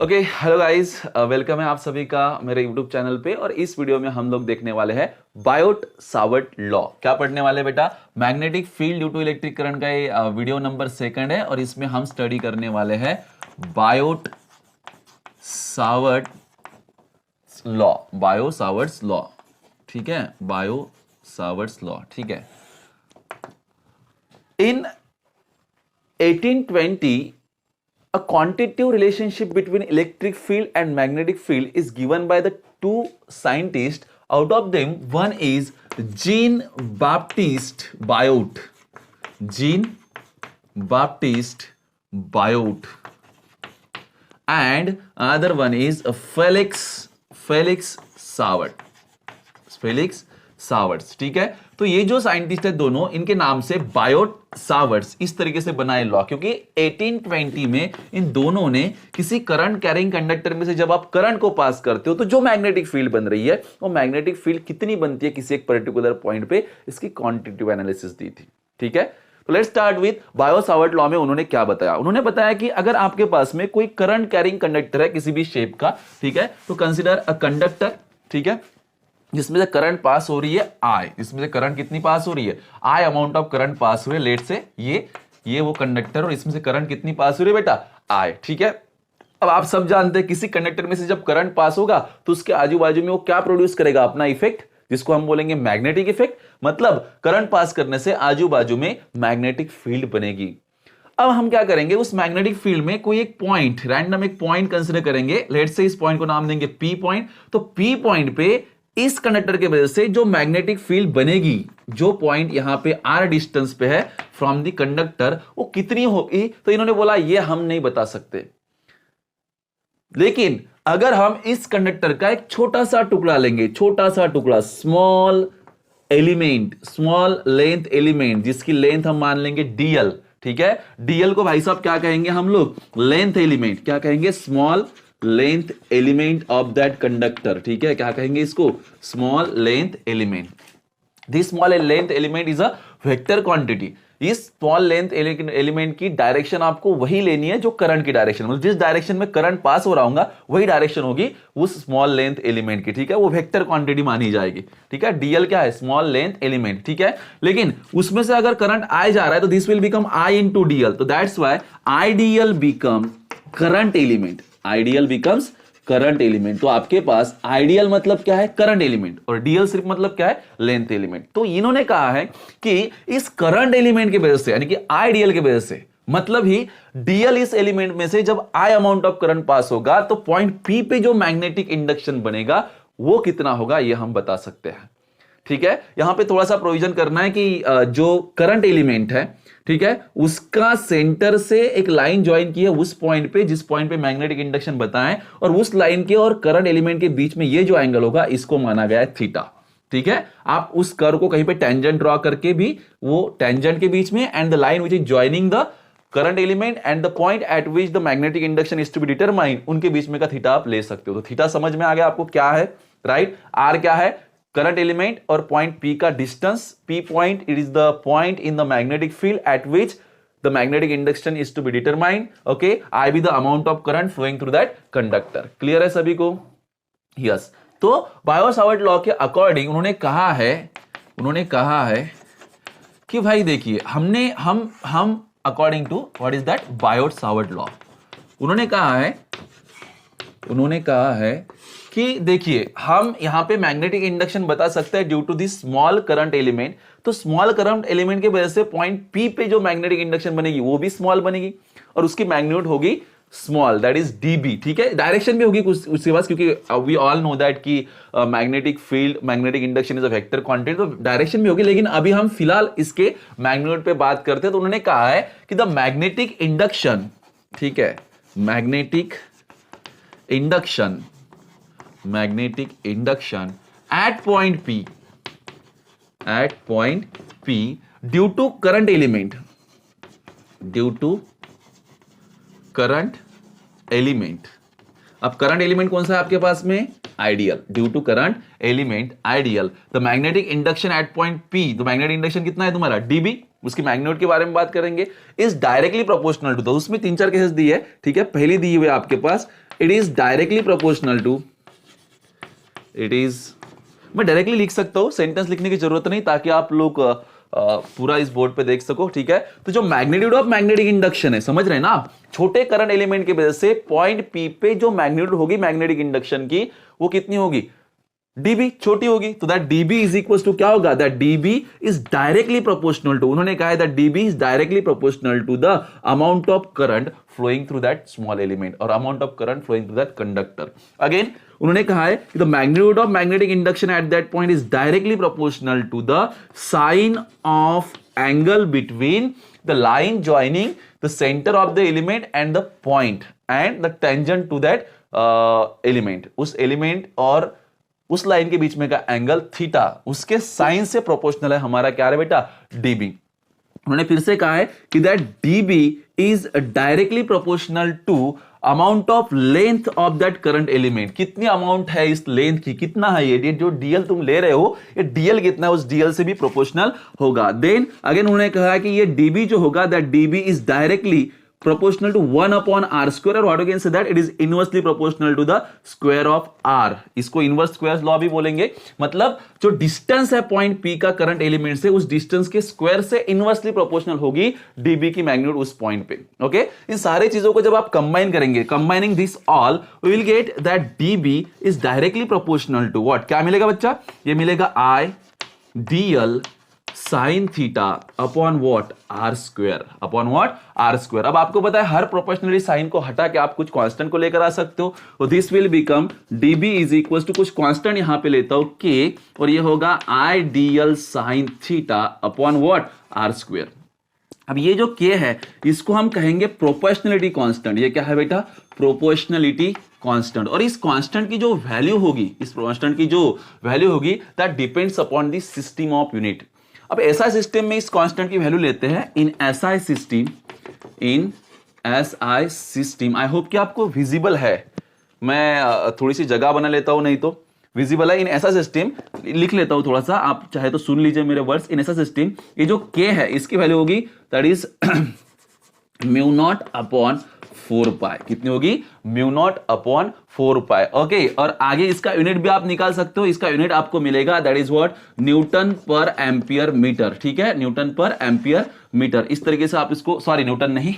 Okay hello guys, welcome है आप सभी का मेरे यूट्यूब चैनल पे। और इस वीडियो में हम लोग देखने वाले हैं बायोट सावर्ट लॉ। क्या पढ़ने वाले बेटा? Magnetic field due to electric current का ये वीडियो नंबर 2 है और इसमें हम स्टडी करने वाले हैं Biot Savart law. Biot Savart's law, ठीक है, बायो सावर्ट्स लॉ, ठीक है। इन 1820 a quantitative relationship between electric field and magnetic field is given by the two scientists. Out of them, one is Jean-Baptiste Biot. Jean-Baptiste Biot. And another one is Felix Savart. Felix Savart's, ठीक है। तो ये जो scientist है दोनों, इनके नाम से बायोट सावर्ट्स इस तरीके से बनाए लॉ, क्योंकि 1820 में इन दोनों ने किसी करंट कैरिंग कंडक्टर में से जब आप करंट को पास करते हो तो जो मैग्नेटिक फील्ड बन रही है वो मैग्नेटिक फील्ड कितनी बनती है किसी एक पर्टिकुलर पॉइंट पे, इसकी क्वांटिटेटिव एनालिसिस दी थी, ठीक है। तो let's start with bio Savart law में उन्होंने क्या बताया। उन्होंने बताया कि अगर आपके पास में कोई करंट कैरिंग कंडक्टर है किसी भी शेप का, ठीक है, तो कंसिडर अ कंडक्टर, ठीक है, जिसमें से करंट पास हो रही है आई, जिसमें से करंट कितनी पास हो रही है आई अमाउंट ऑफ करंट पास हुए, लेट से ये वो कंडक्टर और इसमें से करंट कितनी पास हो रही है बेटा आई, ठीक है। अब आप सब जानते हैं किसी कंडक्टर में से जब करंट पास होगा तो उसके आजू बाजू में वो क्या प्रोड्यूस करेगा, अपना इफेक्ट, जिसको हम बोलेंगे मैग्नेटिक इफेक्ट। मतलब करंट पास करने से आजू बाजू में मैग्नेटिक फील्ड बनेगी। अब हम क्या करेंगे, उस मैग्नेटिक फील्ड में कोई एक पॉइंट, रैंडम एक पॉइंट कंसीडर करेंगे, लेट से इस पॉइंट को नाम देंगे पी पॉइंट। तो पी पॉइंट पे इस कंडक्टर के वजह से जो मैग्नेटिक फील्ड बनेगी, जो पॉइंट यहां पे आर डिस्टेंस पे है फ्रॉम द कंडक्टर, वो कितनी होगी। तो इन्होंने बोला ये हम नहीं बता सकते, लेकिन अगर हम इस कंडक्टर का एक छोटा सा टुकड़ा लेंगे, छोटा सा टुकड़ा, small element, small length element, जिसकी लेंथ हम मान लेंगे डीएल, ठीक है। डीएल को भाई साहब क्या कहेंगे हम लोग, लेंथ एलिमेंट, क्या कहेंगे, small length element of that conductor, ठीक है, क्या कहेंगे इसको, small length element. This small length element is a vector quantity. इस स्मॉल लेंथ एलिमेंट की डायरेक्शन आपको वही लेनी है जो करंट की डायरेक्शन, मतलब जिस डायरेक्शन में करंट पास हो रहा होगा वही डायरेक्शन होगी उस स्मॉल लेंथ एलिमेंट की, ठीक है, वो वेक्टर क्वांटिटी मानी जाएगी, ठीक है। डीएल क्या है, स्मॉल लेंथ एलिमेंट, ठीक है। लेकिन उसमें से अगर करंट आई जा रहा है तो this will become I into DL, तो that's why IDL become current element, ideal becomes current element. तो आपके पास आइडियल मतलब क्या है, करंट एलिमेंट, और डीएल सिर्फ मतलब क्या है, लेंथ एलिमेंट। तो इन्होंने कहा है कि इस करंट एलिमेंट की वजह से, यानी कि आइडियल की वजह से, मतलब ही डीएल इस एलिमेंट में से जब आई अमाउंट ऑफ करंट पास होगा तो पॉइंट पी पे जो मैग्नेटिक इंडक्शन बनेगा वो कितना होगा, ये हम बता सकते हैं, ठीक है। यहां पे थोड़ा सा प्रोविजन करना है कि जो करंट एलिमेंट है, ठीक है, उसका सेंटर से एक लाइन ज्वाइन की है उस पॉइंट पे जिस पॉइंट पे मैग्नेटिक इंडक्शन बताएं, और उस लाइन के और करंट एलिमेंट के बीच में ये जो एंगल होगा इसको माना गया है थीटा, ठीक है। आप उस कर्व को कहीं पे टेंजेंट ड्रॉ करके भी वो टेंजेंट के बीच में and the line which is joining the current element and the point at which the magnetic induction is to be determined, उनके बीच में का थीटा आप ले सकते हो। तो थीटा समझ में आ गया आपको क्या है, राइट। आर क्या है, करंट एलिमेंट, और पॉइंट P का distance, P point, it is the point in the magnetic field at which the magnetic induction is to be determined, okay. I be the amount of current flowing through that conductor। Clear है सभी को? Yes. तो Biot Savart law के according उन्होंने कहा है कि भाई देखिए, हम according to what is that Biot Savart law, उन्होंने कहा है कि देखिए हम यहां पे मैग्नेटिक इंडक्शन बता सकते हैं due to this small current element. तो स्मॉल करंट एलिमेंट की वजह से पॉइंट पी पे जो मैग्नेटिक इंडक्शन बनेगी वो भी स्मॉल बनेगी और उसकी मैग्नीट्यूड होगी स्मॉल, दैट इज डीबी, ठीक है। डायरेक्शन भी होगी उसके पास, क्योंकि वी ऑल नो दैट कि magnetic field, magnetic induction is a vector quantity, तो डायरेक्शन भी होगी। लेकिन अभी हम फिलहाल इसके मैग्नीट्यूड पे बात करते हैं। तो उन्होंने कहा है कि द मैग्नेटिक इंडक्शन, ठीक है, magnetic induction at point P due to current element, अब करंट एलिमेंट कौन सा है आपके पास में, I d l, due to current element I d l, the magnetic induction at point P, तो मैग्नेटिक इंडक्शन कितना है तुम्हारा, डीबी, उसकी मैग्नीट्यूड के बारे में बात करेंगे, इज डायरेक्टली प्रोपोर्शनल टू, तो उसमें 3-4 केसेस दिए है, ठीक है। पहली दी हुई है आपके पास, it is directly proportional to, it is, मैं डायरेक्टली लिख सकता हूं, सेंटेंस लिखने की जरूरत नहीं, ताकि आप लोग पूरा इस बोर्ड पे देख सको, ठीक है। तो जो मैग्नीट्यूड ऑफ मैग्नेटिक इंडक्शन है, समझ रहे हैं ना आप, छोटे करंट एलिमेंट की वजह से पॉइंट पी पे जो मैग्नीट्यूड होगी मैग्नेटिक इंडक्शन की, वो कितनी होगी, dB, छोटी होगी। तो that dB is equal to क्या होगा, that dB is directly proportional to, उन्होंने कहा है that dB is directly proportional to the amount of current flowing through that small element और amount of current flowing through that conductor. Again उन्होंने कहा है कि the magnitude of magnetic induction at that point is directly proportional to the sine of angle between the line joining the centre of the element and the point and the tangent to that element, उस element और उस line के बीच में का angle थीटा, उसके sine से प्रोपोर्शनल है हमारा क्या है बेटा, dB। उन्होंने फिर से कहा है कि that dB is directly proportional to amount of length of that current element, कितनी अमाउंट है इस लेंथ की, कितना है ये जो dl तुम ले रहे हो, ये dl कितना है, उस dl से भी प्रोपोर्शनल होगा। देन अगेन उन्होंने कहा कि ये dB जो होगा, that dB is directly proportional to 1 upon r square, और what you can say that it is inversely proportional to the square of r, इसको इनवर्स स्क्वायर लॉ भी बोलेंगे। मतलब जो डिस्टेंस है पॉइंट p का करंट एलिमेंट से, उस डिस्टेंस के स्क्वायर से इनवर्सली प्रोपोर्शनल होगी dB की मैग्नीट्यूड उस पॉइंट पे। ओके, इन सारे चीजों को जब आप कंबाइन करेंगे, combining this all, we will get that dB is directly proportional to what, क्या मिलेगा बच्चा, ये मिलेगा I dl sign theta upon what, r square, upon what, r square. अब आपको पता है हर प्रोपोर्शनली साइन को हटा के आप कुछ कांस्टेंट को लेकर आ सकते हो, तो this will become dB is equal to, कुछ कांस्टेंट यहां पे लेता हूं k, और ये होगा I dl sign theta upon what, r square. अब ये जो k है इसको हम कहेंगे प्रोपोर्शनलिटी कांस्टेंट, ये क्या है बेटा, प्रोपोर्शनलिटी कांस्टेंट। और इस कांस्टेंट की जो वैल्यू होगी, इस कांस्टेंट की जो वैल्यू होगी, that depends upon the system of unit. अब एसआई सिस्टम में इस कांस्टेंट की वैल्यू लेते हैं, in SI system, in SI system, I hope कि आपको विजिबल है, मैं थोड़ी सी जगह बना लेता हूं, नहीं तो विजिबल है। इन एसआई सिस्टम लिख लेता हूं थोड़ा सा, आप चाहे तो सुन लीजिए मेरे वर्ड्स। इन एसआई सिस्टम ये जो के है इसकी वैल्यू होगी that is mu naught upon 4 पाई, कितनी होगी, म्यू नॉट अपॉन 4 पाई। ओके, और आगे इसका यूनिट भी आप निकाल सकते हो, इसका यूनिट आपको मिलेगा दैट इज व्हाट, न्यूटन पर एम्पियर मीटर, ठीक है, न्यूटन पर एम्पियर मीटर। इस तरीके से आप इसको, सॉरी न्यूटन नहीं,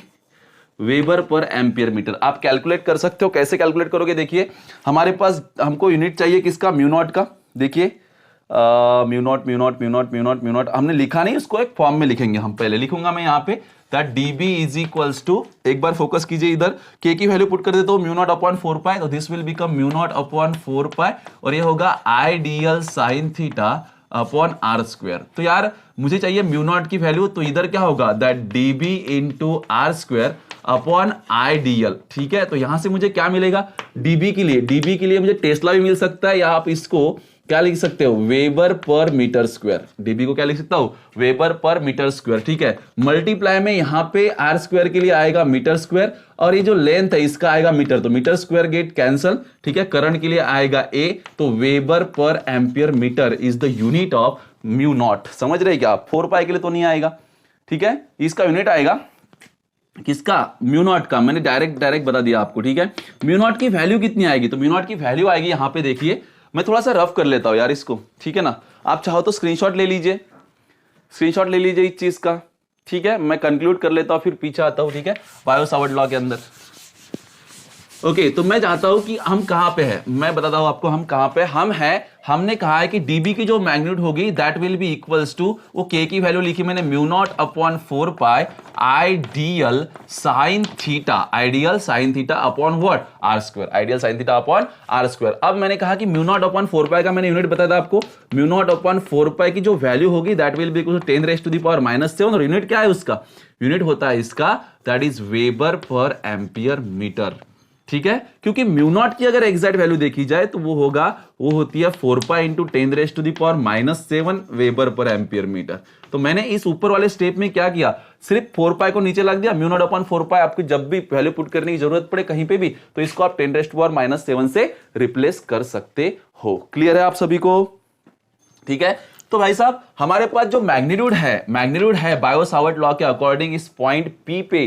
वेबर पर एम्पियर मीटर आप कैलकुलेट कर सकते हो। कैसे कैलकुलेट करोगे, देखिए हमारे पास, हमको यूनिट चाहिए किसका, म्यू नॉट का। देखिए mu naught mu naught mu naught mu naught mu naught हमने लिखा नहीं, इसको एक फॉर्म में लिखेंगे हम। पहले लिखूंगा मैं यहाँ पे that dB is equals to, एक बार फोकस कीजिए इधर, k की वैल्यू पुट कर देता हूं म्यू नॉट अपॉन 4 पाई, तो this will become mu naught upon 4 pi, और ये होगा I dl sign theta upon r square. तो यार मुझे चाहिए म्यू नॉट की वैल्यू, तो इधर क्या होगा, that dB into r square upon I dl, ठीक है। तो यहां से मुझे क्या मिलेगा, dB के लिए मुझे टेस्ला भी मिल सकता है, या आप इसको क्या लिख सकते हो, वेबर पर मीटर स्क्वायर। dB को क्या लिख सकता हूं, वेबर पर मीटर स्क्वायर, ठीक है। मल्टीप्लाई में यहां पे आर स्क्वायर के लिए आएगा मीटर स्क्वायर, और ये जो लेंथ है इसका आएगा मीटर, तो मीटर स्क्वायर गेट कैंसल, ठीक है। करंट के लिए आएगा A, तो weber per ampere metre is the unit of mu naught. समझ रहे क्या, 4 पाई के लिए तो नहीं आएगा, ठीक है। इसका यूनिट आएगा किसका, म्यू नॉट का। मैंने डायरेक्ट बता दिया आपको, ठीक है। म्यू नॉट की वैल्यू कितनी आएगी, तो म्यू नॉट की वैल्यू आएगी, यहां पे देखिए, मैं थोड़ा सा रफ कर लेता हूं यार इसको, ठीक है ना। आप चाहो तो स्क्रीनशॉट ले लीजिए, स्क्रीनशॉट ले लीजिए इस चीज का, ठीक है। मैं कंक्लूड कर लेता हूं, फिर पीछे आता हूं, ठीक है, बायो सावर्ट लॉ के अंदर। ओके, तो मैं चाहता हूं कि हम कहां पे हैं, मैं बताता हूं आपको हम कहां पे हम हैं। हमने कहा है कि dB की जो मैग्नीट्यूड होगी that will be equals to, वो k की वैल्यू लिखी मैंने mu naught upon 4 pi I dl sign थीटा, I d l sine theta upon what, r square, I d l sine theta upon r square. अब मैंने कहा कि म्यू नॉट अपॉन 4 पाई का मैंने यूनिट बताया था आपको, म्यू नॉट अपॉन 4 पाई की जो वैल्यू होगी that will be equal to 10 raise to the power -7, और यूनिट क्या है उसका, यूनिट होता है इसका that is weber per ampere metre, ठीक है। क्योंकि म्यू नॉट की अगर एग्जैक्ट वैल्यू देखी जाए तो वो होती है 4 pi into 10 raise to the power -7 weber per ampere metre. तो मैंने इस ऊपर वाले स्टेप में क्या किया, सिर्फ 4 पाई को नीचे लग दिया, म्यू नॉट अपॉन 4 पाई। आपको जब भी वैल्यू पुट करने की जरूरत पड़े कहीं पे भी, तो इसको आप 10 रेज़ टू पावर -7 से रिप्लेस कर सकते हो। क्लियर है आप सभी को, ठीक है। तो भाई साहब हमारे पास जो मैग्नीट्यूड है बायो सावर्ट लॉ के अकॉर्डिंग इस पॉइंट P पे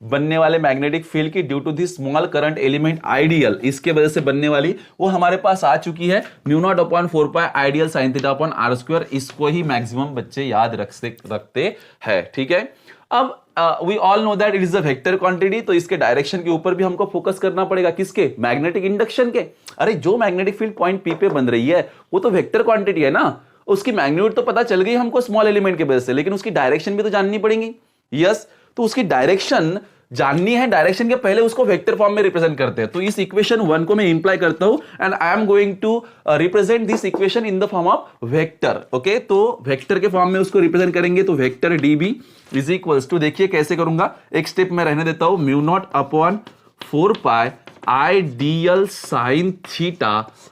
बनने वाले मैग्नेटिक फील्ड की due to this small current element I d l, इसके वजह से बनने वाली वो हमारे पास आ चुकी है mu naught upon 4 pi I d l sine theta upon r square. इसको ही मैक्सिमम बच्चे याद रखते हैं, ठीक है। अब we all know that it is a vector quantity, तो इसके डायरेक्शन के ऊपर भी हमको फोकस करना पड़ेगा, किसके, मैग्नेटिक इंडक्शन के। अरे जो मैग्नेटिक फील्ड पॉइंट P पे बन रही है वो तो वेक्टर क्वांटिटी है ना, उसकी मैग्नीट्यूड तो पता चल गई हमको स्मॉल एलिमेंट की वजह से, लेकिन उसकी डायरेक्शन भी तो जाननी पड़ेगी। यस, तो उसकी डायरेक्शन जाननी है, डायरेक्शन के पहले उसको वेक्टर फॉर्म में रिप्रेजेंट करते हैं। तो इस इक्वेशन 1 को मैं इंप्लाई करता हूं and I am going to represent this equation in the form of vector. Okay, तो वेक्टर के फॉर्म में उसको रिप्रेजेंट करेंगे, तो vector dB is equals to, देखिए कैसे करूंगा, एक स्टेप में रहने देता हूं, mu naught upon 4 pi I d l sine theta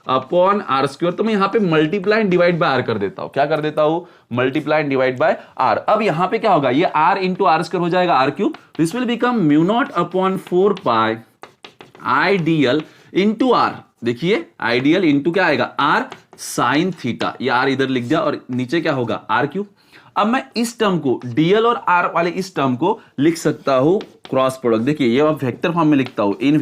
upon r square. तो मैं यहां पे multiply and divide by r कर देता हूं, क्या कर देता हूं, multiply and divide by r. अब यहां पे क्या होगा, ये आर इंटू आर स्क्वायर हो जाएगा r cube, this will become mu naught upon 4 pi I d l into r, देखिए आइडियल इंटू क्या आएगा, आर साइन थीटा, ये आर इधर लिख दिया और नीचे क्या होगा, आर क्यूब। अब मैं इस टर्म को डीएल और आर वाले इस टर्म को लिख सकता हूं क्रॉस प्रोडक्ट, देखिए ये अब वेक्टर फॉर्म में लिखता हूं, इन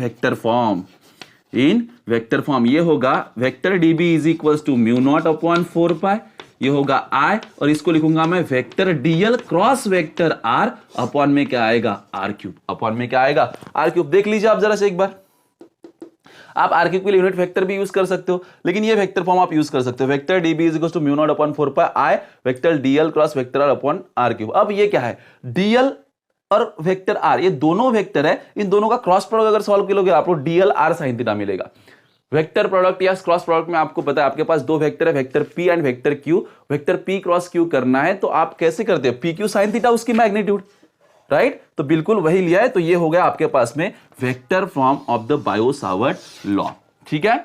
वेक्टर फॉर्म ये होगा vector dB is equals to mu naught upon 4 pi, ये होगा I, और इसको लिखूंगा मैं vector dl cross vector R upon में क्या आएगा, आर क्यूब, अपॉन में क्या आएगा, आर क्यूब। देख लीजिए आप जरा से एक बार, आप आर क्यूब के लिए यूनिट वेक्टर भी यूज कर सकते हो, लेकिन ये वेक्टर फॉर्म आप यूज कर सकते हो, vector dB is equals to mu naught upon 4 pi I vector dl cross vector R upon r cube. अब ये क्या है, डीएल और वेक्टर R, ये दोनों वेक्टर है, इन दोनों का क्रॉस प्रोडक्ट अगर सॉल्व करोगे आपको डीएल आर साइन थीटा मिलेगा। वेक्टर प्रोडक्ट या क्रॉस प्रोडक्ट में आपको पता है आपके पास दो वेक्टर है, vector P and vector Q, vector P cross Q करना है तो आप कैसे करते हैं, PQ साइन थीटा उसकी मैग्नीट्यूड, राइट, तो बिल्कुल वही लिया है, तो ये हो गया आपके पास में vector form of the Biot Savart law, ठीक है।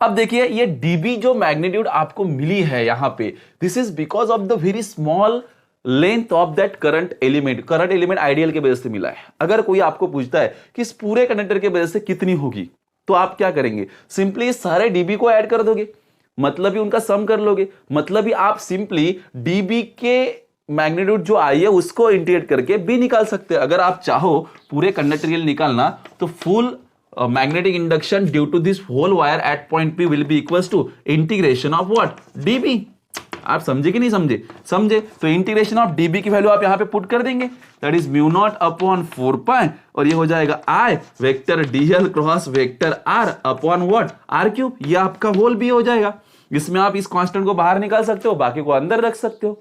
अब देखिए ये dB जो मैग्नीट्यूड आपको मिली है यहां पे, this is because of the very small length of that current element ideal के वजह से मिला है। अगर कोई आपको पूछता है कि इस पूरे कंडक्टर के वजह से कितनी होगी, तो आप क्या करेंगे, सिंपली सारे dB को ऐड कर दोगे, मतलब ही उनका सम कर लोगे, मतलब ही आप सिंपली dB के मैग्नीट्यूड जो आई है उसको इंटीग्रेट करके भी निकाल सकते हैं। अगर आप चाहो पूरे कंडक्टर के लिए निकालना तो full magnetic induction due to this whole wire at point P will be equals to integration of what, dB। आप समझे कि नहीं समझे, समझे, तो इंटीग्रेशन ऑफ dB की वैल्यू आप यहां पे पुट कर देंगे, that is mu naught upon 4 pi, और ये हो जाएगा I vector dl cross vector R upon what, r cube, ये आपका होल भी हो जाएगा। इसमें आप इस कांस्टेंट को बाहर निकाल सकते हो, बाकी को अंदर रख सकते हो,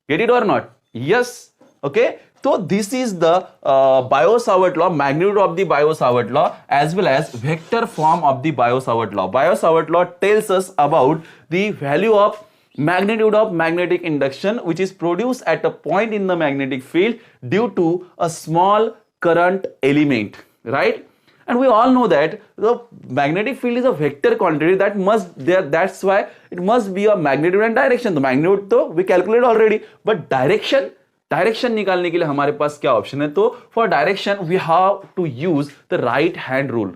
गेट इट और नॉट, यस, ओके। तो this is the Biot Savart law, magnitude of the Biot Savart law as well as vector form of the Biot Savart law. Biot Savart law tells us about the value of magnitude of magnetic induction which is produced at a point in the magnetic field due to a small current element, right? And we all know that the magnetic field is a vector quantity that must there, that's why it must be a magnitude and direction. The magnitude तो we calculate already, but direction निकालने के लिए हमारे पास क्या option है, तो for direction we have to use the right hand rule.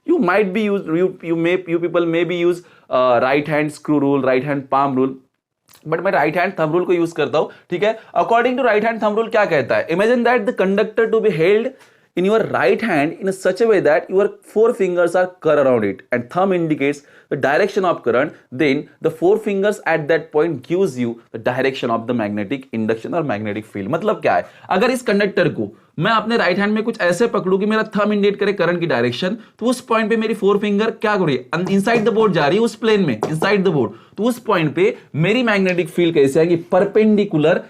You might be you people may be use right hand screw rule, right hand palm rule, but मैं right hand thumb rule को use करता हूं, ठीक है। According to right hand thumb rule क्या कहता है, imagine that the conductor to be held in your right hand in such a way that your 4 fingers are curved around it and thumb indicates the direction of current, then the 4 fingers at that point gives you the direction of the magnetic induction or magnetic field। मतलब क्या है, अगर इस conductor को मैं अपने right hand में कुछ ऐसे पकड़ूं कि मेरा थंब इंडिकेट करे करंट की डायरेक्शन, तो उस पॉइंट पे मेरी 4 फिंगर क्या कर रही है, इनसाइड द बोर्ड जा रही है, उस प्लेन में इनसाइड द बोर्ड, तो उस पॉइंट पे मेरी मैग्नेटिक फील्ड कैसे आएगी, परपेंडिकुलर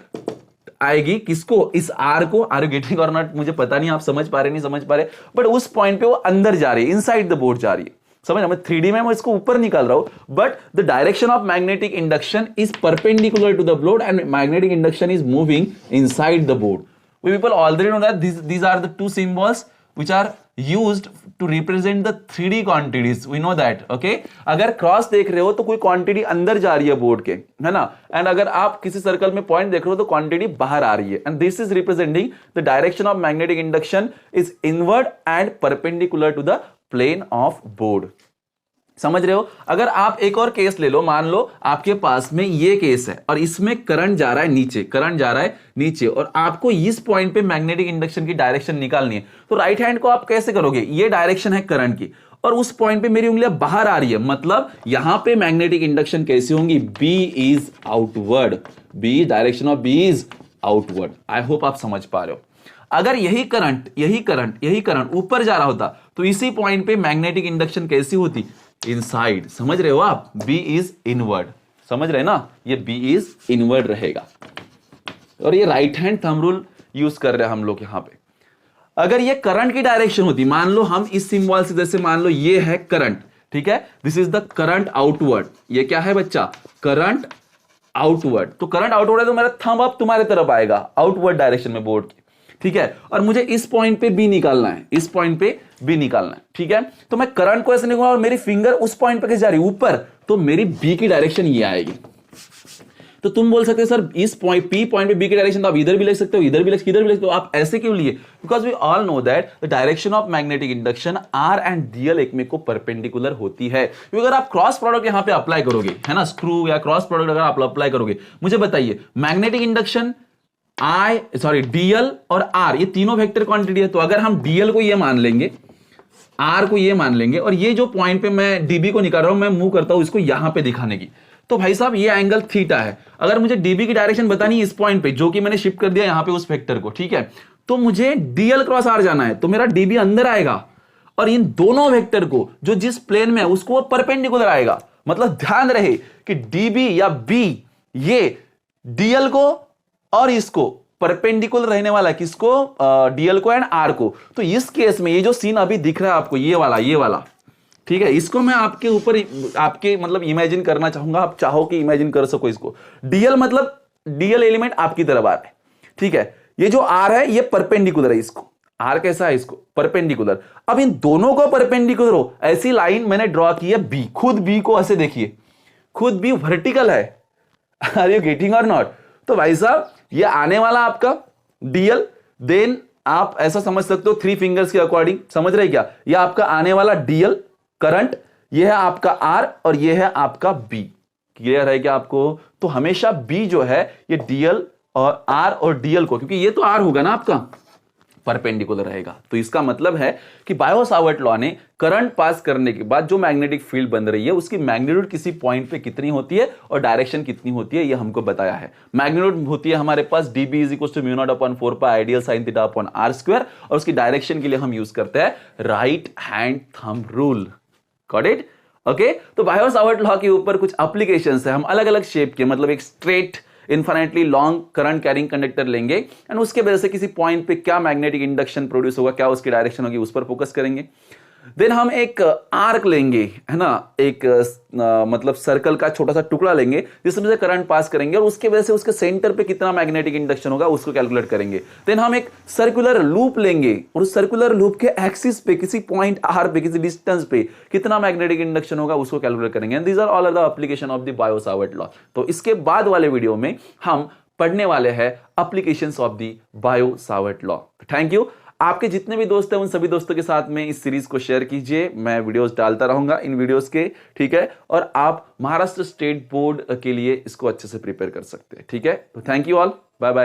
आएगी, किसको, इस आर को, आर गेटिंग और नॉट मुझे पता नहीं आप समझ पा रहे नहीं समझ पा रहे, बट उस पॉइंट पे वो अंदर जा रही है, इनसाइड द बोर्ड जा रही है, समझ, मैं 3D में मैं इसको ऊपर निकाल रहा हूं, but the direction of magnetic induction is perpendicular to the board and magnetic induction is moving inside the board. We people already know that these are the two symbols which are used to represent the 3D quantities, we know that, okay। अगर cross देख रहे हो तो कोई quantity अंदर जा रही है बोर्ड के, है ना, एंड अगर आप किसी सर्कल में पॉइंट देख रहे हो तो क्वांटिटी बाहर आ रही है, and this is representing the direction of magnetic induction is inward and perpendicular to the plane of board. समझ रहे हो? अगर आप एक और केस ले लो, मान लो आपके पास में ये केस है और इसमें करंट जा रहा है नीचे, करंट जा रहा है नीचे, और आपको इस पॉइंट पे मैग्नेटिक इंडक्शन की डायरेक्शन निकालनी है, तो राइट हैंड को आप कैसे करोगे? ये डायरेक्शन है करंट की और उस पॉइंट पे मेरी उंगलियां बाहर आ रही है, मतलब यहां पे मैग्नेटिक इंडक्शन कैसी होंगी? B is outward, B direction of B is outward. I hope आप समझ पा रहे हो। अगर यही करंट ऊपर जा रहा होता तो इसी पॉइंट पे मैग्नेटिक इंडक्शन कैसी होती? इनसाइड। समझ रहे हो आप? बी इज इनवर्ड, समझ रहे ना? ये बी इज इनवर्ड रहेगा। और ये right hand thumb rule use कर रहे हैं हम लोग यहां पे। अगर ये करंट की डायरेक्शन होती, मान लो हम इस सिंबल से, जैसे मान लो ये है करंट, ठीक है, this is the current outward. ये क्या है बच्चा? Current outward. तो करंट आउटवर्ड है तो मेरा थंब अब तुम्हारे तरफ आएगा, आउटवर्ड डायरेक्शन में बोर्ड की, ठीक है। और मुझे इस पॉइंट पे बी निकालना है, इस पॉइंट पे बी निकालना है, ठीक है। तो मैं करंट को ऐसे निकालूंगा और मेरी फिंगर उस पॉइंट पे कैसे जा रही है? ऊपर। तो मेरी बी की डायरेक्शन ये आएगी। तो तुम बोल सकते हो सर इस पॉइंट पी पॉइंट पे बी की डायरेक्शन तो आप इधर भी लिख सकते हो, इधर भी लिख सकते हो, आप ऐसे क्यों लिए? Because we all know that the direction of magnetic induction r and dl एक में को परपेंडिकुलर होती है। क्योंकि अगर आप क्रॉस प्रोडक्ट यहां पे अप्लाई करोगे, है ना, स्क्रू या क्रॉस प्रोडक्ट अगर आप अप्लाई करोगे, मुझे बताइए मैग्नेटिक इंडक्शन डीएल और आर, ये तीनों वेक्टर क्वांटिटी है। तो अगर हम डीएल को ये मान लेंगे, आर को ये मान लेंगे, और ये जो पॉइंट पे मैं डीबी को निकाल रहा हूं, मैं मूव करता हूं इसको यहां पे दिखाने की, तो भाई साहब ये एंगल थीटा है। अगर मुझे डीबी की डायरेक्शन बतानी है इस पॉइंट पे, जो कि मैंने शिफ्ट कर दिया यहां पे उस वेक्टर को, ठीक है, तो मुझे डीएल क्रॉस आर जाना है, तो मेरा डीबी अंदर आएगा और इन दोनों वेक्टर को जो जिस प्लेन में है उसको वो परपेंडिकुलर आएगा। मतलब ध्यान रहे कि डीबी या बी ये डीएल को और इसको परपेंडिकुलर रहने वाला, किसको? डीएल को एंड आर को। तो इस केस में ये जो सीन अभी दिख रहा है आपको, ये वाला, ठीक है, इसको मैं आपके ऊपर आपके मतलब इमेजिन करना चाहूंगा, आप चाहो कि इमेजिन कर सको इसको। डीएल मतलब डीएल एलिमेंट आपकी तरफ आ रहा है, ठीक है, ये जो आर है ये परपेंडिकुलर है इसको, आर कैसा है इसको? परपेंडिकुलर। अब इन दोनों को परपेंडिकुलर हो ऐसी लाइन मैंने ड्रॉ की है बी। खुद बी को ऐसे देखिए, खुद बी वर्टिकल है। आर यू गेटिंग और नॉट? तो भाई साहब ये आने वाला आपका डीएल, देन आप ऐसा समझ सकते हो थ्री फिंगर्स के अकॉर्डिंग, समझ रहे क्या? ये आपका आने वाला डीएल करंट, ये है आपका आर और ये है आपका बी। क्लियर है क्या आपको? तो हमेशा बी जो है ये डीएल और आर और डीएल को, क्योंकि ये तो आर होगा ना आपका, परपेंडिकुलर रहेगा। तो इसका मतलब है कि बायो-सावर्ट लॉ ने करंट पास करने के बाद जो मैग्नेटिक फील्ड बन रही है उसकी मैग्नीट्यूड किसी पॉइंट पे कितनी होती है और डायरेक्शन कितनी होती है, ये हमको बताया है। मैग्नीट्यूड होती है हमारे पास dB = μ0/4 आइडियल sin θ/r², और उसकी डायरेक्शन के लिए हम यूज करते हैं right hand thumb rule. Got it? Okay. तो बायो-सावर्ट लॉ के ऊपर कुछ एप्लीकेशंस है, हम अलग अलग शेप के, मतलब एक straight infinitely long current carrying conductor लेंगे एंड उसके वजह से किसी पॉइंट पे क्या मैग्नेटिक इंडक्शन प्रोड्यूस होगा, क्या उसकी डायरेक्शन होगी, उस पर फोकस करेंगे। देन हम एक आर्क लेंगे, है ना, एक मतलब सर्कल का छोटा सा टुकड़ा लेंगे जिसमें से करंट पास करेंगे और उसके वजह से उसके सेंटर पे कितना मैग्नेटिक इंडक्शन होगा उसको कैलकुलेट करेंगे। देन हम एक सर्कुलर लूप लेंगे और उस सर्कुलर लूप के एक्सिस पे किसी पॉइंट आर पे, किसी डिस्टेंस पे कितना मैग्नेटिक इंडक्शन होगा उसको कैलकुलेट करेंगे। And these are all the application of the Biot Savart law. तो इसके बाद वाले वीडियो में हम पढ़ने वाले हैं applications of the Biot Savart law. Thank you. आपके जितने भी दोस्त हैं उन सभी दोस्तों के साथ में इस सीरीज को शेयर कीजिए, मैं वीडियोस डालता रहूंगा इन वीडियोस के, ठीक है, और आप महाराष्ट्र स्टेट बोर्ड के लिए इसको अच्छे से प्रिपेयर कर सकते हैं, ठीक है। तो thank you all, bye bye.